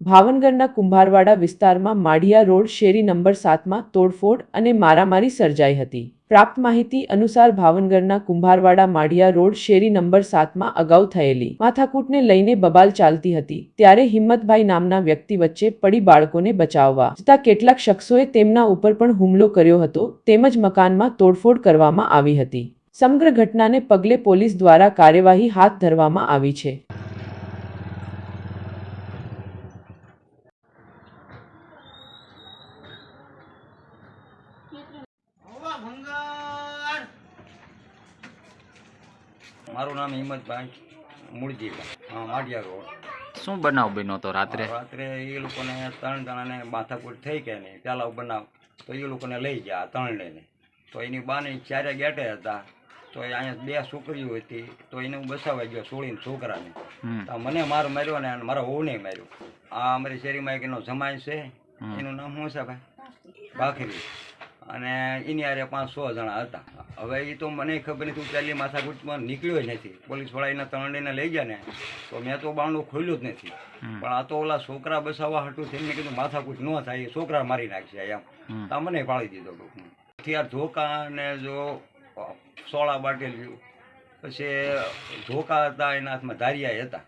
ભાવનગરના કુંભારવાડા વિસ્તારમાં માઢિયા રોડ શેરી નંબર 7માં તોડફોડ અને મારામારી સર્જાઈ હતી। પ્રાપ્ત માહિતી અનુસાર ભાવનગરના કુંભારવાડા માઢિયા રોડ શેરી નંબર 7માં અગાઉ થયેલી માથાકૂટને લઈને બબાલ ચાલતી હતી, ત્યારે હિંમતભાઈ નામના વ્યક્તિ વચ્ચે પડી બાળકોને બચાવવા જતા કેટલાક શખ્સોએ તેમના ઉપર પણ હુમલો કર્યો હતો તેમજ મકાનમાં તોડફોડ કરવામાં આવી હતી। સમગ્ર ઘટનાને પગલે પોલીસ દ્વારા કાર્યવાહી હાથ ધરવામાં આવી છે। મારું નામ હિંમતભાઈ મૂળજીભાઈ, માઢિયા રોડ। શું બનાવ બન્યો તો રાત્રે? રાત્રે એ લોકોને 3 જણાને માથાકૂટ થઈ કે નહીં પહેલાં બનાવ તો એ લોકોને લઈ ગયા 3 ને તો એની બાને 4 ગેટે હતા તો અહીંયા 2 છોકરીઓ હતી તો એને હું બસાવવા ગયો છોડીને છોકરાને તો મને માર માર્યો ને મારા વહુને માર્યો। આ અમારી શેરીમાં એક એનો જમાઈ છે, એનું નામ શું છે ભાઈ બાખરી, અને એની આરે 5-6 જણા હતા। હવે એ તો મને ખબર નથી, પહેલી માથાકૂટમાં નીકળ્યો જ નથી। પોલીસવાળા એના 3 ને લઈ ગયા ને તો મેં તો બારણું ખોલ્યું જ નથી, પણ આ તો ઓલા છોકરા બસાવવા હતું તેમને કીધું માથાકૂટ ન થાય, છોકરા મારી નાખશે એમ તો મને પાડી દીધો ટૂંકમાં। હથિયાર ધોકા ને જો સોળા બાટેલ્યું, પછી ધોકા હતા એના હાથમાં ધારિયા હતા।